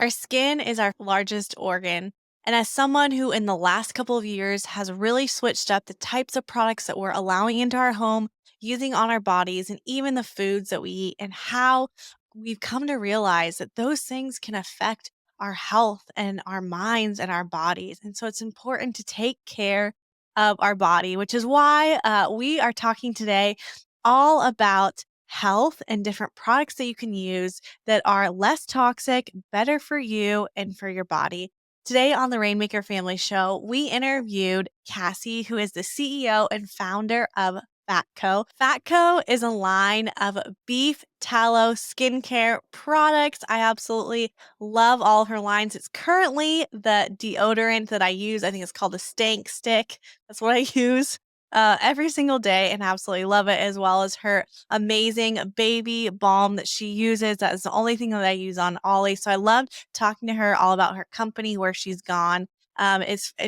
Our skin is our largest organ. And as someone who, in the last couple of years, has really switched up the types of products that we're allowing into our home, using on our bodies, and even the foods that we eat, and how we've come to realize that those things can affect our health and our minds and our bodies. And so it's important to take care of our body, which is why we are talking today all about health and different products that you can use that are less toxic, better for you and for your body. Today on the Rainmaker Family Show, we interviewed Cassy, who is the CEO and founder of FatCo. FatCo is a line of beef tallow skincare products. I absolutely love all of her lines. It's currently the deodorant that I use. I think it's called the Stank Stick. That's what I use every single day and absolutely love it, as well as her amazing baby balm that she uses. That is the only thing that I use on Ollie. So I loved talking to her all about her company, where she's gone.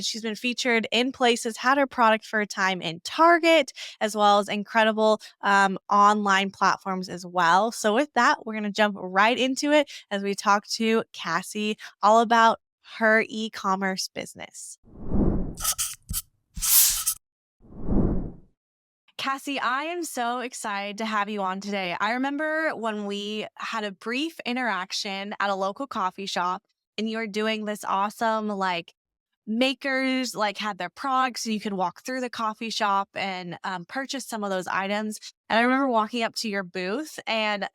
She's been featured in places, had her product for a time in Target, as well as incredible online platforms as well. So with that, we're going to jump right into it as we talk to Cassy all about her e-commerce business. Cassy, I am so excited to have you on today. I remember when we had a brief interaction at a local coffee shop and you were doing this awesome, like, makers like had their products so you could walk through the coffee shop and purchase some of those items. And I remember walking up to your booth and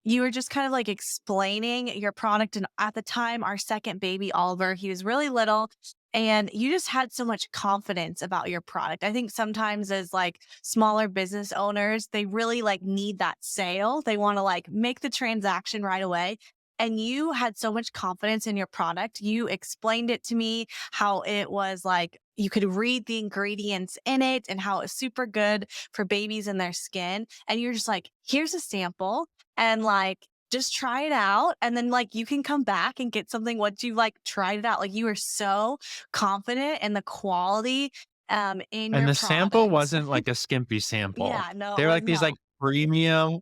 you were just kind of like explaining your product. And at the time, our second baby, Oliver, he was really little. And you just had so much confidence about your product. I think sometimes as like smaller business owners, they really like need that sale. They want to like make the transaction right away. And you had so much confidence in your product. You explained it to me how it was like you could read the ingredients in it and how it's super good for babies and their skin. And you're just like, here's a sample and like just try it out. And then like you can come back and get something once you like tried it out. Like you were so confident in the quality in And your the sample products. wasn't like a skimpy sample. Yeah, no, it They were was like these not. like premium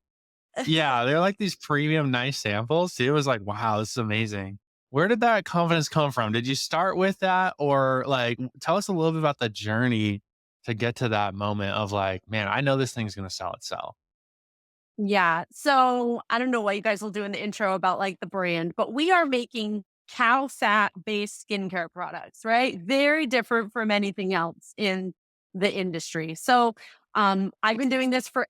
yeah, they're like these premium nice samples. It was like, wow, this is amazing. Where did that confidence come from? Did you start with that or like tell us a little bit about the journey to get to that moment of like, man, I know this thing's gonna sell itself. Yeah. So I don't know what you guys will do in the intro about like the brand, but we are making cow fat based skincare products, right? Very different from anything else in the industry. I've been doing this for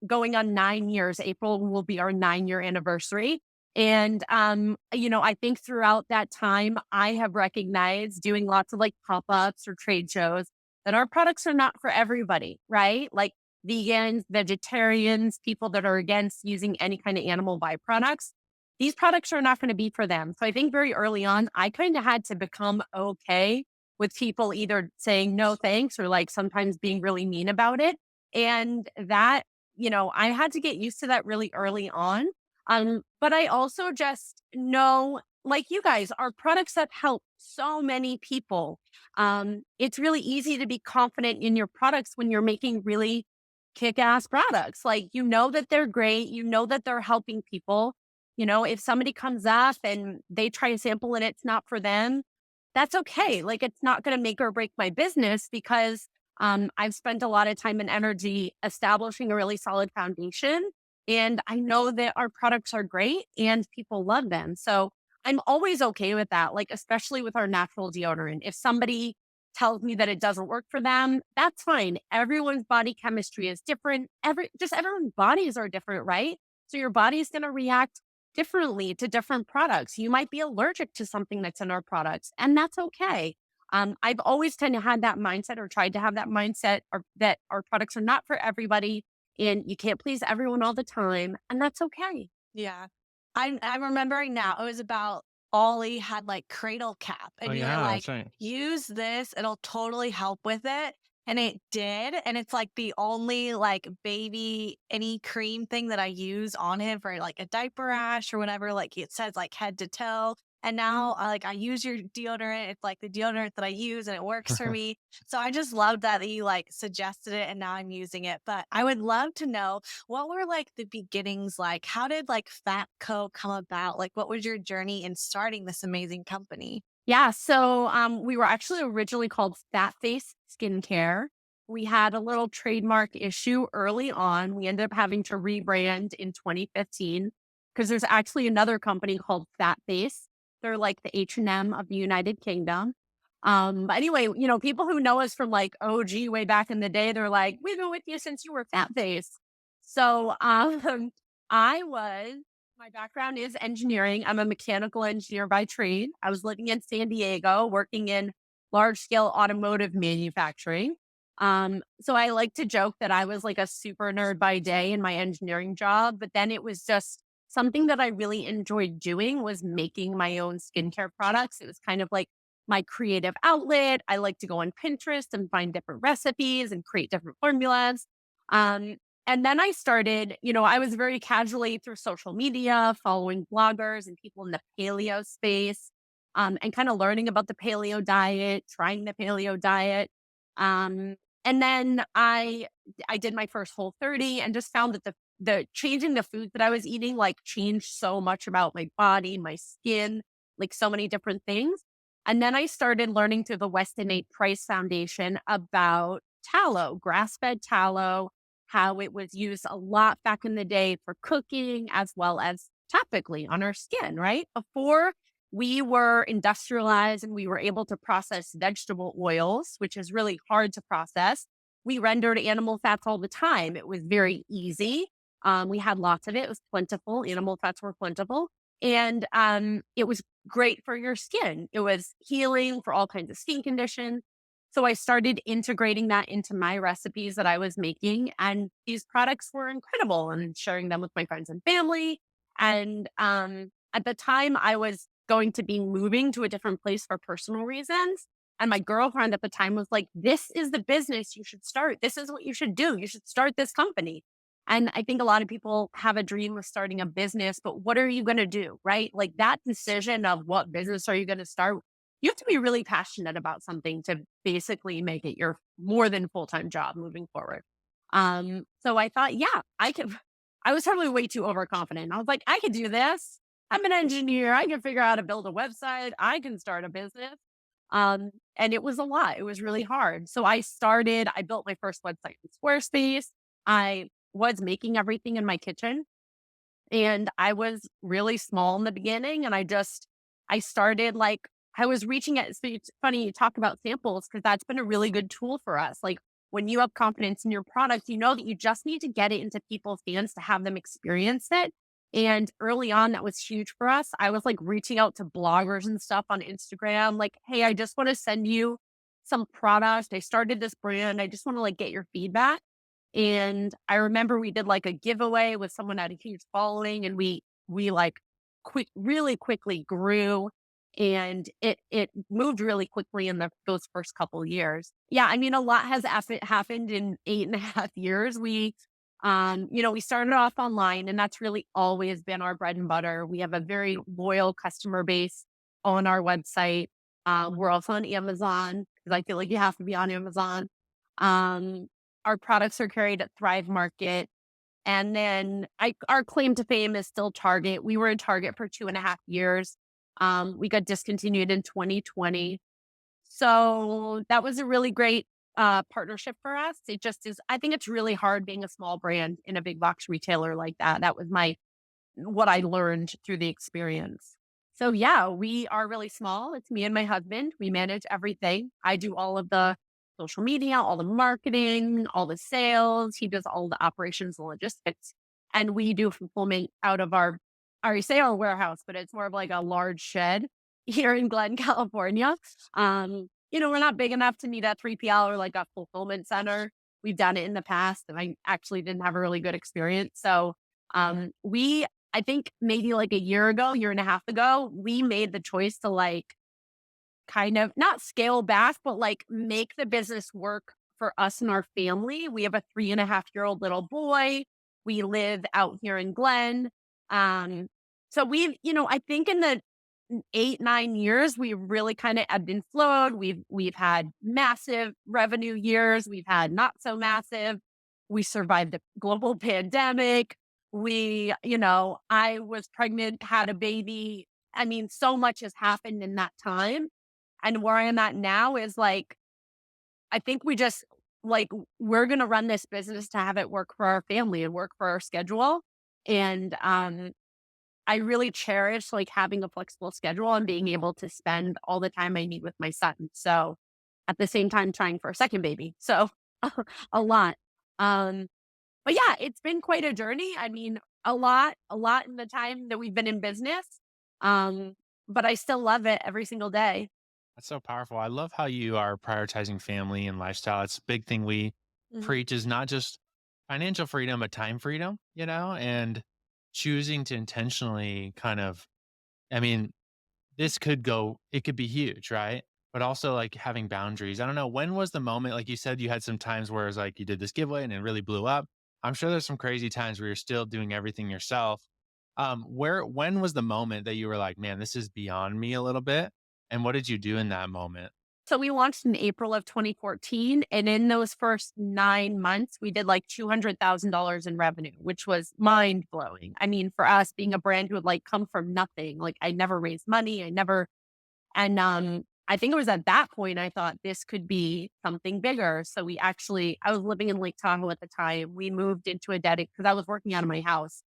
going on 9 years. April will be our 9 year anniversary. I think throughout that time, I have recognized doing lots of like pop ups or trade shows that our products are not for everybody, right? Like vegans, vegetarians, people that are against using any kind of animal byproducts, these products are not going to be for them. So I think very early on, I kind of had to become okay with people either saying no thanks or like sometimes being really mean about it. And that, I had to get used to that really early on. But I also just know, like you guys, are products that help so many people. It's really easy to be confident in your products when you're making really kick ass products. Like, you know that they're great. You know that they're helping people. If somebody comes up and they try a sample and it's not for them, that's okay. Like, it's not going to make or break my business because I've spent a lot of time and energy establishing a really solid foundation. And I know that our products are great and people love them. So I'm always okay with that, like, especially with our natural deodorant. If somebody tells me that it doesn't work for them, that's fine. Everyone's body chemistry is different. Everyone's bodies are different, right? So your body is going to react differently to different products. You might be allergic to something that's in our products, and that's okay. I've always kind of had that mindset or tried to have that mindset or that our products are not for everybody and you can't please everyone all the time. And that's okay. Yeah. I'm remembering now, it was about Ollie had, like, cradle cap, Oh and you were yeah, like, that's right. "Use this, it'll totally help with it," and it did, and it's, like, the only, like, baby any cream thing that I use on him for, like, a diaper rash or whatever, like, it says, like, head to toe, And now I use your deodorant. It's like the deodorant that I use and it works for me. So I just love that you like suggested it and now I'm using it. But I would love to know what were like the beginnings like? How did like FatCo come about? Like what was your journey in starting this amazing company? Yeah, so we were actually originally called Fat Face Skincare. We had a little trademark issue early on. We ended up having to rebrand in 2015 because there's actually another company called Fat Face. They're like the H&M of the United Kingdom. But anyway, people who know us from like OG way back in the day, they're like, we've been with you since you were Fat Face. So I was my background is engineering. I'm a mechanical engineer by trade. I was living in San Diego, working in large scale automotive manufacturing. So I like to joke that I was like a super nerd by day in my engineering job, but then it was just something that I really enjoyed doing was making my own skincare products. It was kind of like my creative outlet. I like to go on Pinterest and find different recipes and create different formulas. Um, and then I started, I was very casually through social media, following bloggers and people in the paleo space, and kind of learning about the paleo diet, trying the paleo diet. Um, and then I did my first Whole 30 and just found that the changing the foods that I was eating like changed so much about my body, my skin, like so many different things. And then I started learning through the Weston A. Price Foundation about tallow, grass-fed tallow, how it was used a lot back in the day for cooking as well as topically on our skin, right? Before we were industrialized and we were able to process vegetable oils, which is really hard to process. We rendered animal fats all the time. It was very easy. We had lots of it. It was plentiful. Animal fats were plentiful. And it was great for your skin. It was healing for all kinds of skin conditions. So I started integrating that into my recipes that I was making. And these products were incredible and sharing them with my friends and family. And at the time, I was going to be moving to a different place for personal reasons. And my girlfriend at the time was like, this is the business you should start. This is what you should do. You should start this company. And I think a lot of people have a dream of starting a business, but what are you going to do? Right? Like that decision of what business are you going to start? You have to be really passionate about something to basically make it your more than full-time job moving forward. So I thought, yeah, I could. I was probably way too overconfident. I was like, I could do this. I'm an engineer. I can figure out how to build a website. I can start a business. And it was a lot. It was really hard. So I built my first website in Squarespace. I was making everything in my kitchen and I was really small in the beginning. And I started like, I was reaching out. So it's funny you talk about samples because that's been a really good tool for us. Like when you have confidence in your product, you know that you just need to get it into people's hands to have them experience it. And early on, that was huge for us. I was like reaching out to bloggers and stuff on Instagram, like, hey, I just want to send you some product. I started this brand. I just want to like get your feedback. And I remember we did like a giveaway with someone had a huge following and we like really quickly grew and it moved really quickly in those first couple of years. Yeah, I mean, a lot has happened in 8.5 years. We started off online and that's really always been our bread and butter. We have a very loyal customer base on our website. We're also on Amazon because I feel like you have to be on Amazon. Um, our products are carried at Thrive Market. And then our claim to fame is still Target. We were in Target for 2.5 years. We got discontinued in 2020. So that was a really great partnership for us. It just is, I think it's really hard being a small brand in a big box retailer like that. That was what I learned through the experience. So yeah, we are really small. It's me and my husband. We manage everything. I do all of the social media, all the marketing, all the sales. He does all the operations and logistics. And we do fulfillment out of I already say our warehouse, but it's more of like a large shed here in Glen, California. We're not big enough to need a 3PL or like a fulfillment center. We've done it in the past and I actually didn't have a really good experience. So I think maybe like a year and a half ago, we made the choice to like kind of not scale back, but like make the business work for us and our family. We have a 3.5-year-old little boy. We live out here in Glen. So I think in the 8, 9 years, we really kind of ebbed and flowed. We've had massive revenue years. We've had not so massive. We survived the global pandemic. I was pregnant, had a baby. I mean, so much has happened in that time. And where I am at now is like, I think we just like, we're going to run this business to have it work for our family and work for our schedule. And I really cherish like having a flexible schedule and being able to spend all the time I need with my son. So at the same time, trying for a second baby. So a lot. Um, but yeah, it's been quite a journey. I mean, a lot in the time that we've been in business. Um, but I still love it every single day. That's so powerful. I love how you are prioritizing family and lifestyle. It's a big thing we preach is not just financial freedom, but time freedom, and choosing to intentionally kind of, I mean, it could be huge, right? But also like having boundaries. I don't know. When was the moment, like you said, you had some times where it's like you did this giveaway and it really blew up. I'm sure there's some crazy times where you're still doing everything yourself. When was the moment that you were like, man, this is beyond me a little bit? And what did you do in that moment? So we launched in April of 2014. And in those first 9 months, we did like $200,000 in revenue, which was mind blowing. I mean, for us being a brand who had like come from nothing, like I never raised money. And I think it was at that point I thought this could be something bigger. So I was living in Lake Tahoe at the time. We moved into because I was working out of my house,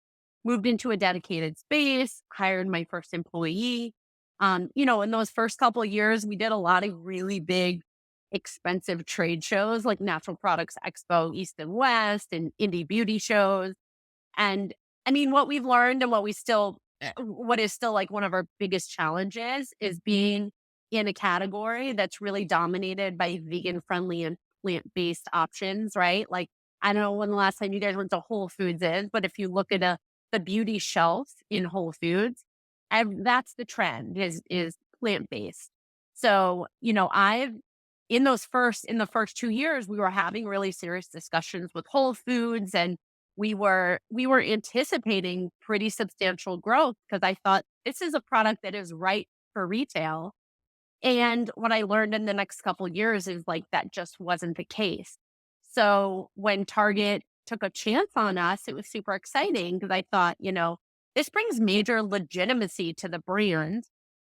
moved into a dedicated space, hired my first employee. In those first couple of years, we did a lot of really big, expensive trade shows like Natural Products Expo East and West and indie beauty shows. And I mean, what we've learned and what is still like one of our biggest challenges is being in a category that's really dominated by vegan friendly and plant based options, right? Like, I don't know when the last time you guys went to Whole Foods is, but if you look at the beauty shelf in Whole Foods, that's the trend is plant based. So, in the first 2 years, we were having really serious discussions with Whole Foods, and we were anticipating pretty substantial growth because I thought this is a product that is right for retail. And what I learned in the next couple years is like that just wasn't the case. So when Target took a chance on us, it was super exciting because I thought, this brings major legitimacy to the brand.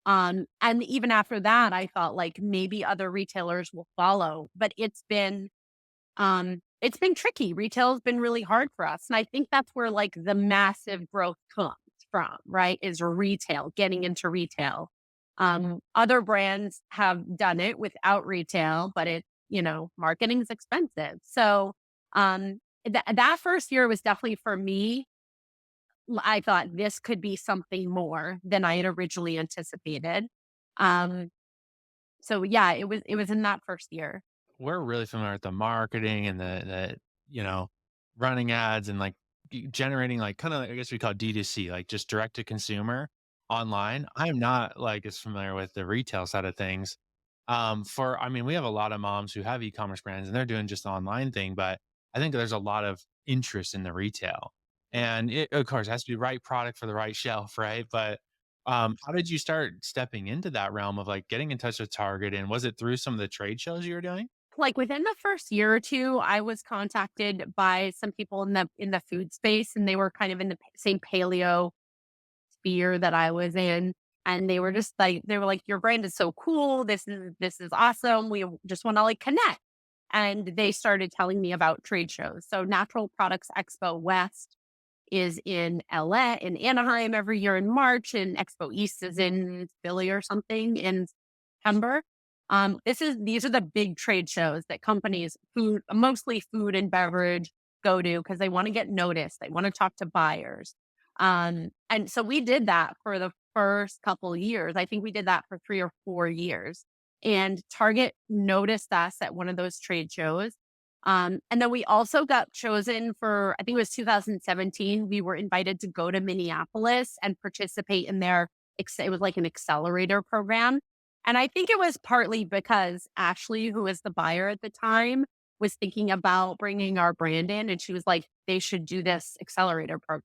And even after that, I thought like maybe other retailers will follow. But it's been tricky. Retail has been really hard for us. And I think that's where like the massive growth comes from, right? Is retail, getting into retail. Other brands have done it without retail, but marketing is expensive. So, that first year was definitely for me. I thought this could be something more than I had originally anticipated. Um, so yeah, it was in that first year. We're really familiar with the marketing and you know, running ads and like generating like kind of, I guess we call it D2C, like just direct to consumer online. I'm not like as familiar with the retail side of things. I mean, we have a lot of moms who have e-commerce brands and they're doing just the online thing, but I think there's a lot of interest in the retail. And it, of course, has to be right product for the right shelf, right? But how did you start stepping into that realm of like getting in touch with Target? And was it through some of the trade shows you were doing? Like within the first year or two, I was contacted by some people in the food space, and they were kind of in the same paleo sphere that I was in. And they were like, your brand is so cool. This is awesome. We just want to like connect. And they started telling me about trade shows. So Natural Products Expo West is in LA, in Anaheim every year in March, and Expo East is in Philly or something in September. These are the big trade shows that companies, mostly food and beverage, go to because they want to get noticed. They want to talk to buyers. And so we did that for the first couple years. I think we did that for 3 or 4 years. And Target noticed us at one of those trade shows. And then we also got chosen for, I think it was 2017. We were invited to go to Minneapolis and participate in it was like an accelerator program. And I think it was partly because Ashley, who was the buyer at the time, was thinking about bringing our brand in. And she was like, they should do this accelerator program.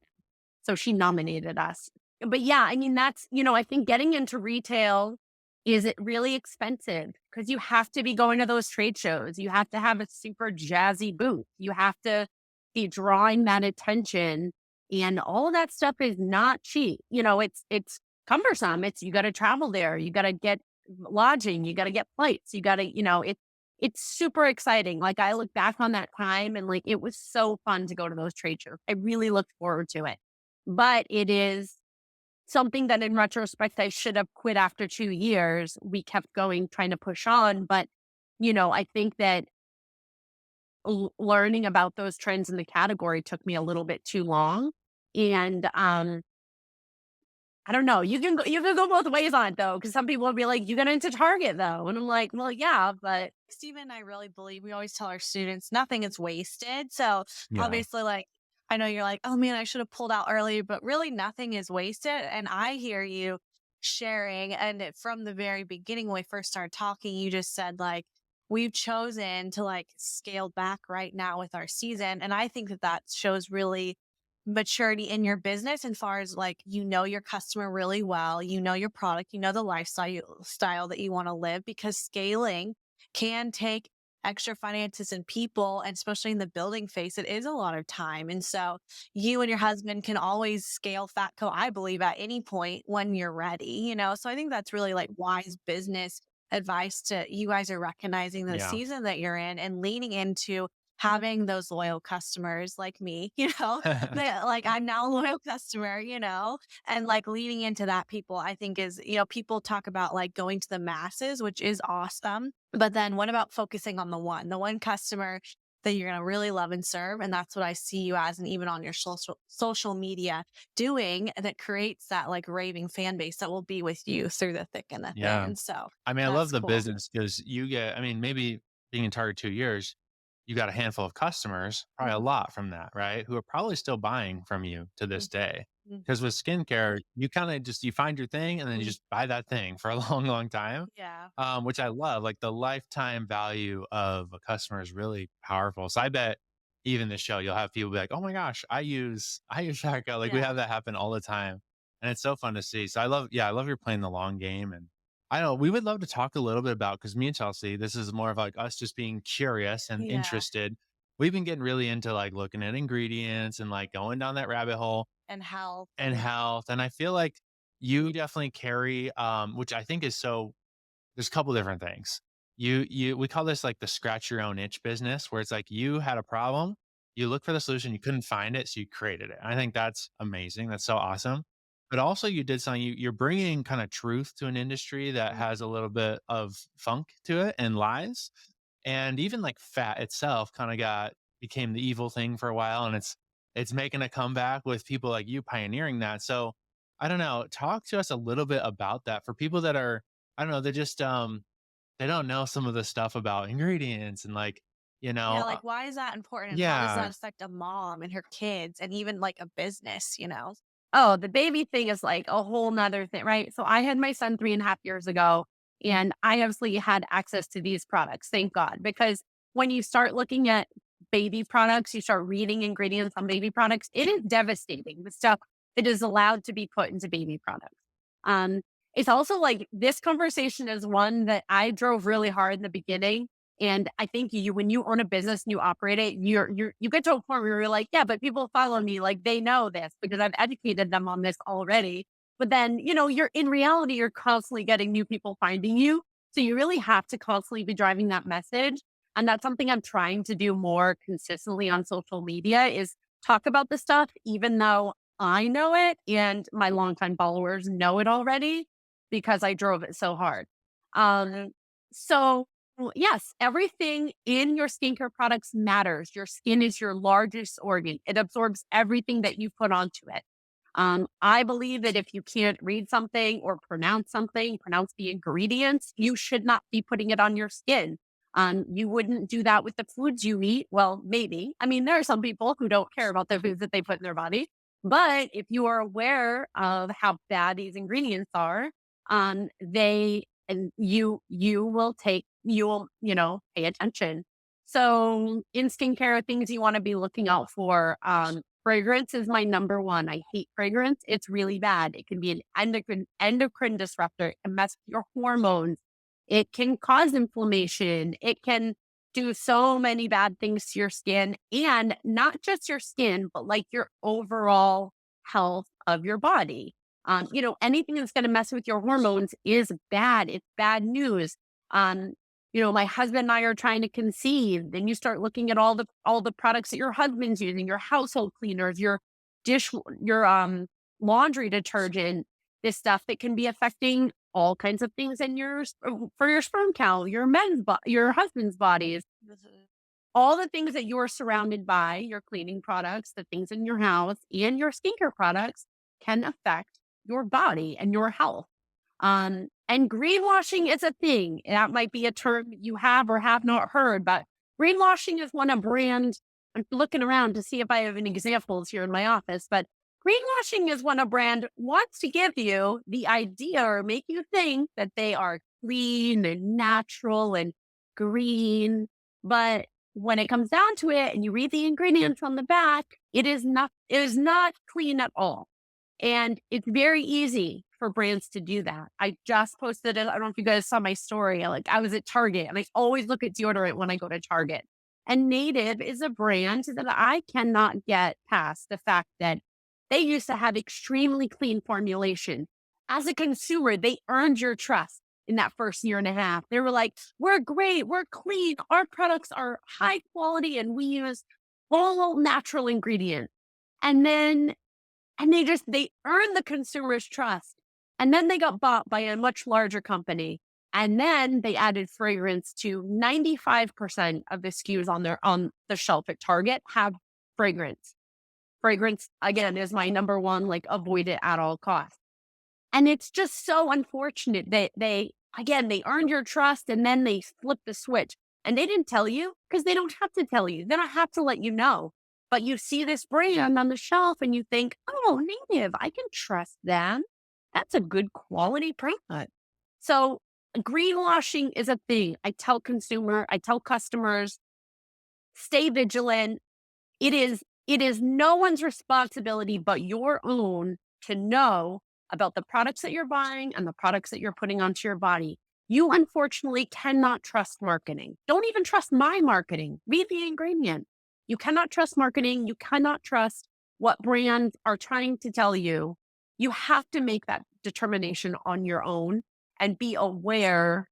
So she nominated us. But yeah, I mean, that's, I think getting into retail is it really expensive because you have to be going to those trade shows. You have to have a super jazzy booth. You have to be drawing that attention. And all of that stuff is not cheap. It's cumbersome. You got to travel there. You got to get lodging. You got to get flights. You got to, it's super exciting. Like I look back on that time and like it was so fun to go to those trade shows. I really looked forward to it. But it is something that in retrospect, I should have quit after 2 years. We kept going, trying to push on. But, I think that learning about those trends in the category took me a little bit too long. And I don't know. You can go both ways on it though, because some people will be like, "You got into Target though," and I'm like, "Well, yeah, but Steven and I really believe we always tell our students nothing is wasted. So Yeah. obviously, like, I know you're like, oh man, I should have pulled out earlier, but really nothing is wasted. And I hear you sharing. And from the very beginning, when we first started talking, you just said, like, we've chosen to like scale back right now with our season. And I think that that shows really maturity in your business as far as like your customer really well, your product, the lifestyle that you want to live, because scaling can take extra finances and people, and especially in the building phase, it is a lot of time. And so you and your husband can always scale FatCo, I believe, at any point when you're ready. So I think that's really like wise business advice to you guys are recognizing the Yeah. season that you're in and leaning into having those loyal customers like me, that like I'm now a loyal customer, and like leaning into that people, I think is, people talk about like going to the masses, which is awesome. But then what about focusing on the one customer that you're going to really love and serve? And that's what I see you as, and even on your social media doing, and it creates that like raving fan base that will be with you through the thick and the Yeah. thin. So I mean, I love that's the cool. business because I mean, maybe being in Target 2 years, you got a handful of customers, probably a Mhm. lot from that, right? Who are probably still buying from you to this day. Mhm. Because with skincare, you kind of just, you find your thing and then you Mhm. just buy that thing for a long, long time, Yeah. which I love. Like the lifetime value of a customer is really powerful. So I bet even the show, you'll have people be like, oh my gosh, I use Sharka. Like we Yeah. have that happen all the time. And it's so fun to see. So I love you're playing the long game. And I know we would love to talk a little bit about, because me and Chelsea, this is more of like us just being curious and Yeah. interested. We've been getting really into like looking at ingredients and like going down that rabbit hole And health and health. And I feel like you definitely carry, which I think is so, there's a couple different things. We call this like the scratch your own itch business, where it's like you had a problem, you look for the solution, you couldn't find it, so you created it. I think that's amazing. That's so awesome. But also, you did something. You're bringing kind of truth to an industry that Mhm. has a little bit of funk to it and lies, and even like fat itself kind of became the evil thing for a while, and it's making a comeback with people like you pioneering that. So I don't know. Talk to us a little bit about that for people that are, I don't know, they don't know some of the stuff about ingredients and like, you know, Yeah, like, why is that important, and how does yeah, that affect a mom and her kids and even, like, a business? oh, the baby thing is like a whole nother thing, right? So I had my son 3.5 years ago, and I obviously had access to these products, thank God, because when you start looking at baby products, you start reading ingredients on baby products, it is devastating, the stuff that is allowed to be put into baby products. Um, it's also like this conversation is one that I drove really hard in the beginning. And I think when you own a business and you operate it, you get to a point where you're like, yeah, but people follow me, like they know this because I've educated them on this already. But then, you're in reality, you're constantly getting new people finding you. So you really have to constantly be driving that message. And that's something I'm trying to do more consistently on social media is talk about the stuff, even though I know it and my longtime followers know it already because I drove it so hard. Um, so yes, everything in your skincare products matters. Your skin is your largest organ. It absorbs everything that you put onto it. I believe that if you can't read something or pronounce the ingredients, you should not be putting it on your skin. You wouldn't do that with the foods you eat. Well, maybe. I mean, there are some people who don't care about the foods that they put in their body. But if you are aware of how bad these ingredients are, they and you will pay attention. So in skincare, things you want to be looking out for. Fragrance is my number one. I hate fragrance. It's really bad. It can be an endocrine disruptor. It can mess with your hormones. It can cause inflammation. It can do so many bad things to your skin, and not just your skin, but like your overall health of your body. Anything that's going to mess with your hormones is bad. It's bad news. Um, my husband and I are trying to conceive. Then you start looking at all the products that your husband's using, your household cleaners, your laundry detergent, this stuff that can be affecting all kinds of things in for your sperm count, your husband's bodies, all the things that you're surrounded by, your cleaning products, the things in your house, and your skincare products can affect your body and your health. And greenwashing is a thing. That might be a term you have or have not heard, but greenwashing is when a brand, I'm looking around to see if I have any examples here in my office, but greenwashing is when a brand wants to give you the idea or make you think that they are clean and natural and green. But when it comes down to it and you read the ingredients on the back, it is not clean at all. And it's very easy for brands to do that. I just posted it. I don't know if you guys saw my story. Like, I was at Target and I always look at deodorant when I go to Target. And Native is a brand that I cannot get past the fact that they used to have extremely clean formulation. As a consumer, they earned your trust in that first year and a half. They were like, we're great, we're clean, our products are high quality, and we use all natural ingredients. And then they earned the consumer's trust. And then they got bought by a much larger company. And then they added fragrance to 95% of the SKUs on the shelf at Target have fragrance. Fragrance, again, is my number one, like, avoid it at all costs. And it's just so unfortunate that they earned your trust and then they flipped the switch. And they didn't tell you because they don't have to tell you. They don't have to let you know. But you see this brand on the shelf and you think, oh, Native, I can trust them. That's a good quality product. So greenwashing is a thing. I tell customers, stay vigilant. It is no one's responsibility but your own to know about the products that you're buying and the products that you're putting onto your body. You unfortunately cannot trust marketing. Don't even trust my marketing. Read the ingredient. You cannot trust marketing. You cannot trust what brands are trying to tell you. You have to make that determination on your own and be aware,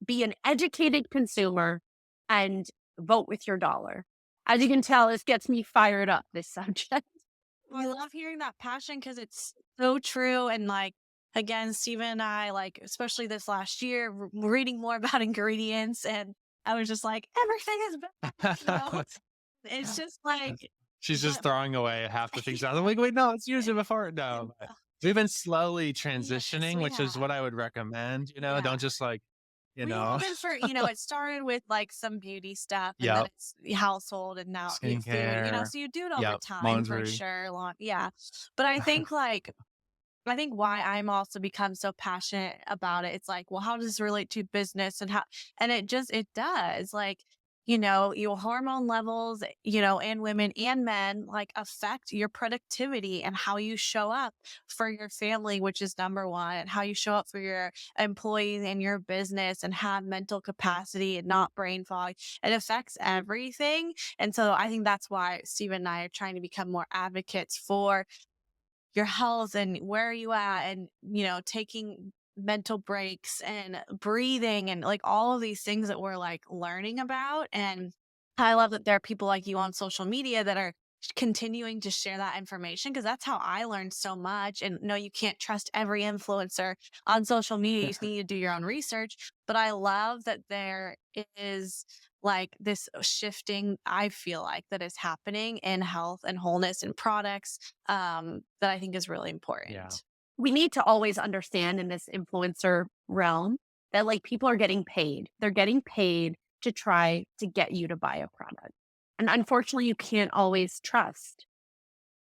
be an educated consumer, and vote with your dollar. As you can tell, this gets me fired up, this subject. I love hearing that passion because it's so true. And like, again, Steven and I, like, especially this last year, reading more about ingredients, and I was just like, everything is bad. It's just like, She's just throwing away half the things. I'm like, wait, no, let's use it before. No, we've been slowly transitioning, yes, which is what I would recommend. Yeah. Don't just like, We have been for, it started with like some beauty stuff, and then Yep. it's household, and now food, Skincare. so you do it over Yep. time for Laundry. sure. Yeah. But I think why I'm also become so passionate about it. It's like, well, how does this relate to business, and it does, like, your hormone levels, and women and men, like, affect your productivity and how you show up for your family, which is number one, and how you show up for your employees and your business and have mental capacity and not brain fog. It affects everything. And so I think that's why Steve and I are trying to become more advocates for your health and where are you at, and taking mental breaks and breathing and like all of these things that we're like learning about. And I love that there are people like you on social media that are continuing to share that information, because that's how I learned so much. And no, you can't trust every influencer on social media. You need to do your own research. But I love that there is like this shifting, I feel like, that is happening in health and wholeness and products, that I think is really important. Yeah. We need to always understand in this influencer realm that, like, people are getting paid. They're getting paid to try to get you to buy a product. And unfortunately, you can't always trust.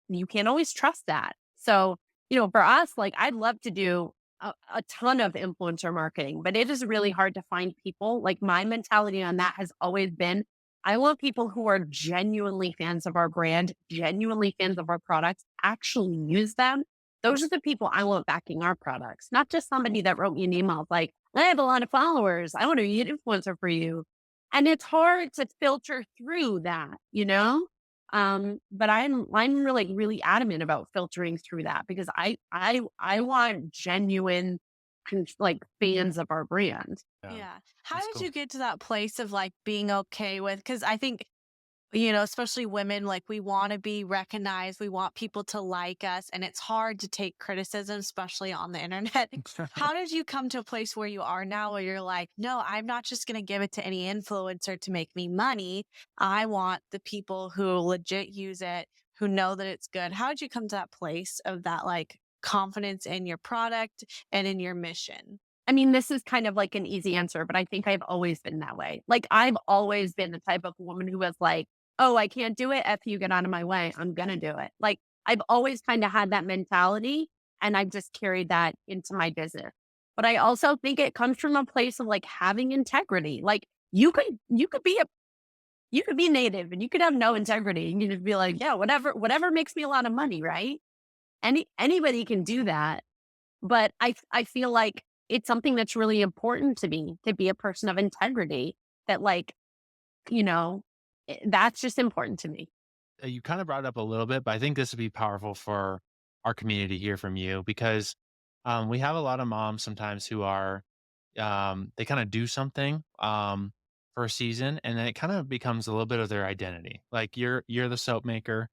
You can't always trust that. So, for us, like, I'd love to do a ton of influencer marketing, but it is really hard to find people. Like, my mentality on that has always been, I want people who are genuinely fans of our brand, genuinely fans of our products, actually use them. Those are the people I want backing our products, not just somebody that wrote me an email like, I have a lot of followers. I want to be an influencer for you. And it's hard to filter through that, you know? But I'm really, really adamant about filtering through that because I want genuine like fans of our brand. Yeah, Yeah. How that's did you cool. get to that place of like being okay with? Because I think, you know, especially women, like we want to be recognized, we want people to like us, and it's hard to take criticism, especially on the internet. How did you come to a place where you are now where you're like, no, I'm not just going to give it to any influencer to make me money. I want the people who legit use it, who know that it's good. How did you come to that place of that like confidence in your product and in your mission? I mean, this is kind of like an easy answer, but I think I've always been that way. Like, I've always been the type of woman who was like, oh, I can't do it. If you get out of my way, I'm going to do it. Like, I've always kind of had that mentality and I've just carried that into my business. But I also think it comes from a place of like having integrity. Like, you could be native and you could have no integrity and you just be like, yeah, whatever makes me a lot of money, right? Anybody can do that. But I feel like it's something that's really important to be a person of integrity that like, you know, that's just important to me. You kind of brought it up a little bit, but I think this would be powerful for our community to hear from you because we have a lot of moms sometimes who are they kind of do something for a season and then it kind of becomes a little bit of their identity. Like you're the soap maker,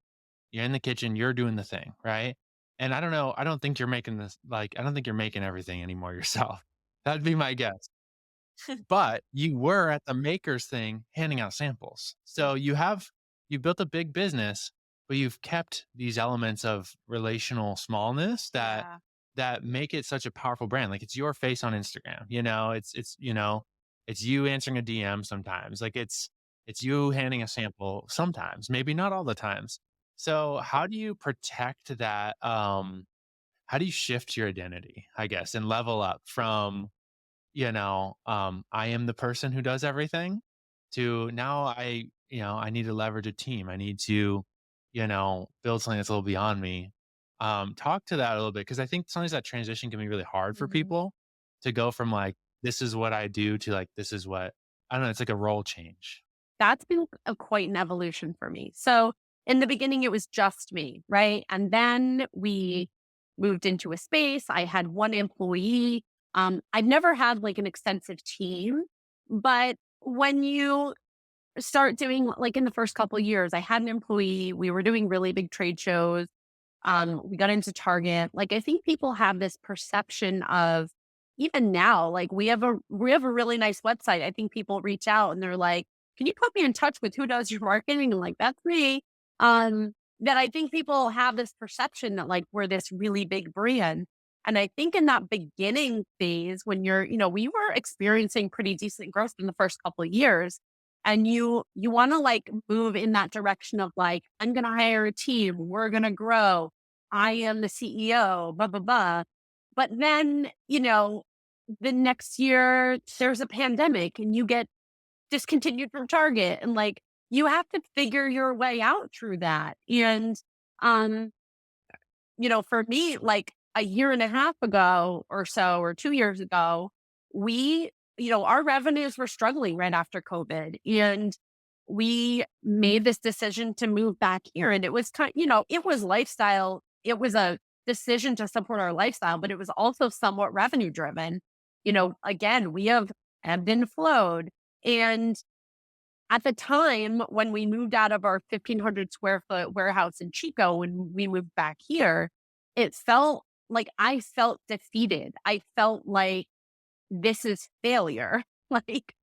you're in the kitchen, you're doing the thing, right? And I don't know, I don't think you're making this like I don't think you're making everything anymore yourself. That'd be my guess. But you were at the makers thing handing out samples. So you built a big business, but you've kept these elements of relational smallness that Yeah. make it such a powerful brand. Like it's your face on Instagram, it's you answering a DM sometimes. Like it's you handing a sample sometimes, maybe not all the times. So how do you protect that how do you shift your identity, I guess, and level up from I am the person who does everything to now I need to leverage a team. I need to, build something that's a little beyond me. Talk to that a little bit because I think sometimes that transition can be really hard for Mhm. people to go from like, this is what I do to like, this is what I don't know. It's like a role change. That's been quite an evolution for me. So in the beginning, it was just me, right? And then we moved into a space. I had one employee. I've never had like an extensive team, but when you start doing like in the first couple of years, I had an employee. We were doing really big trade shows. We got into Target. Like I think people have this perception of even now, like we have a really nice website. I think people reach out and they're like, "Can you put me in touch with who does your marketing?" And like, that's me. That I think people have this perception that like we're this really big brand. And I think in that beginning phase, when we were experiencing pretty decent growth in the first couple of years, and you want to like move in that direction of like, I'm going to hire a team, we're going to grow, I am the CEO, blah, blah, blah. But then, the next year there's a pandemic and you get discontinued from Target and like you have to figure your way out through that. And, um, for me, like a year and a half ago or so, or 2 years ago, our revenues were struggling right after COVID. And we made this decision to move back here. And it was it was lifestyle. It was a decision to support our lifestyle, but it was also somewhat revenue driven. Again, we have ebbed and flowed. And at the time when we moved out of our 1,500 square foot warehouse in Chico and we moved back here, it felt like I felt defeated. I felt like this is failure. Like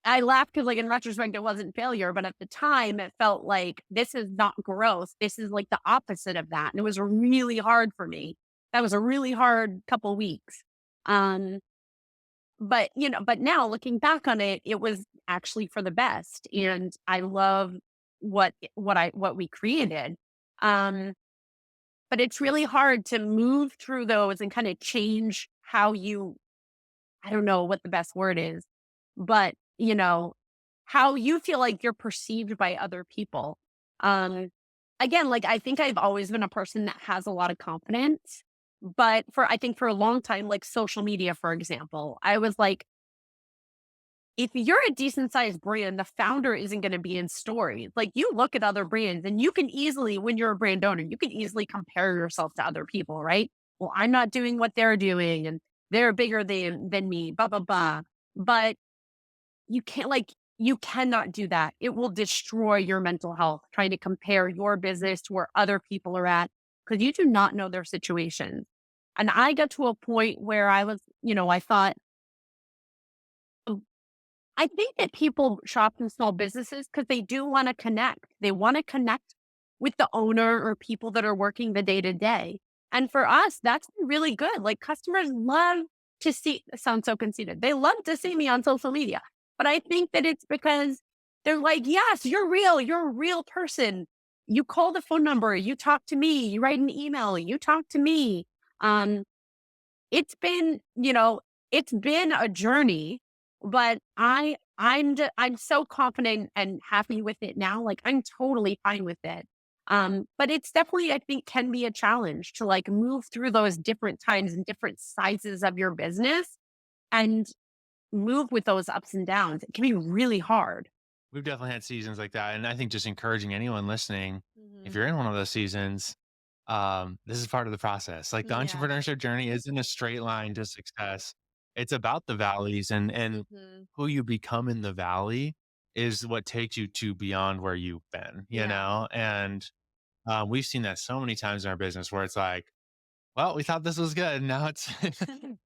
I laugh because like in retrospect, it wasn't failure, but at the time it felt like this is not growth. This is like the opposite of that. And it was really hard for me. That was a really hard couple weeks. Um, but now looking back on it, it was actually for the best. And I love what we created. Um, but it's really hard to move through those and kind of change how you I don't know what the best word is, but how you feel like you're perceived by other people. Um, Again, like I think I've always been a person that has a lot of confidence, but I think for a long time, like social media, for example, I was like, if you're a decent sized brand, the founder isn't going to be in stories. Like you look at other brands and you can easily, when you're a brand owner, you can easily compare yourself to other people, right? Well, I'm not doing what they're doing and they're bigger than me, blah, blah, blah. But you cannot do that. It will destroy your mental health trying to compare your business to where other people are at because you do not know their situation. And I got to a point where I was, I thought, I think that people shop in small businesses because they do want to connect. They want to connect with the owner or people that are working the day to day. And for us, that's really good. Like customers love to see, it sounds so conceited. They love to see me on social media. But I think that it's because they're like, yes, you're real. You're a real person. You call the phone number, you talk to me, you write an email, you talk to me. Um, it's been, it's been a journey, but I'm so confident and happy with it now. Like I'm totally fine with it. But it's definitely, I think, can be a challenge to like move through those different times and different sizes of your business and move with those ups and downs. It can be really hard. We've definitely had seasons like that. And I think just encouraging anyone listening, if Mhm. you're in one of those seasons, this is part of the process. Like the Yeah. entrepreneurship journey isn't a straight line to success. It's about the valleys and Mhm. who you become in the valley is what takes you to beyond where you've been, you Yeah. know? And we've seen that so many times in our business where it's like, well, we thought this was good. Now it's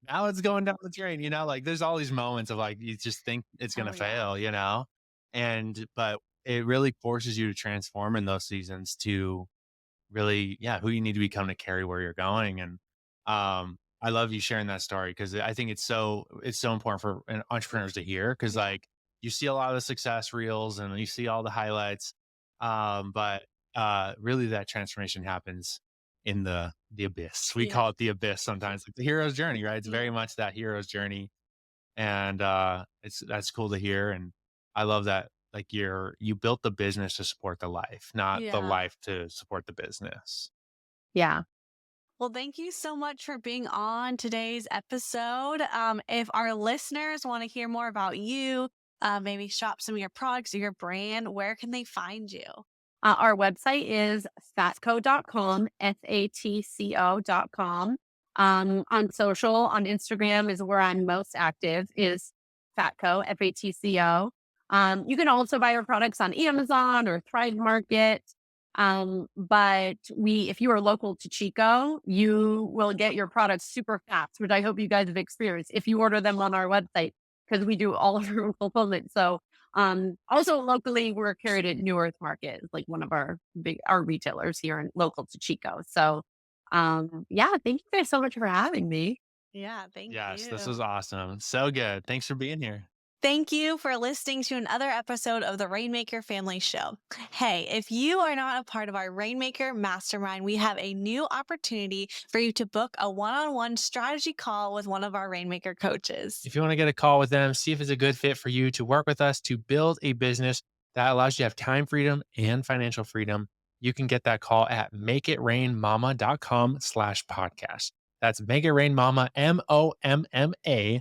now it's going down the drain, you know? Like there's all these moments of like you just think it's Oh, gonna yeah. fail, you know? And but it really forces you to transform in those seasons to really, yeah, who you need to become to carry where you're going. And I love you sharing that story because I think it's so important for entrepreneurs to hear because Yeah. like you see a lot of the success reels and you see all the highlights, but really that transformation happens in the abyss. We Yeah. call it the abyss sometimes, like the hero's journey, right? It's Yeah. very much that hero's journey, and that's cool to hear. And I love that like you built the business to support the life, not the Yeah. life to support the business. Yeah. Well, thank you so much for being on today's episode. If our listeners want to hear more about you, maybe shop some of your products or your brand, where can they find you? Our website is fatco.com, fatco.com. On social, on Instagram is where I'm most active is fatco, fatco. You can also buy our products on Amazon or Thrive Market. But if you are local to Chico, you will get your products super fast, which I hope you guys have experienced if you order them on our website because we do all of our fulfillment. So also locally, we're carried at New Earth Market, is like one of our retailers here in local to Chico. So, yeah, thank you guys so much for having me. Yeah, thank Yes, this you. was awesome. So good. Thanks for being here. Thank you for listening to another episode of the Rainmaker Family Show. Hey, if you are not a part of our Rainmaker Mastermind, we have a new opportunity for you to book a one-on-one strategy call with one of our Rainmaker coaches. If you want to get a call with them, see if it's a good fit for you to work with us to build a business that allows you to have time freedom and financial freedom, you can get that call at makeItrainmama.com/podcast. That's makeItrainmama, MOMMA.com/podcast.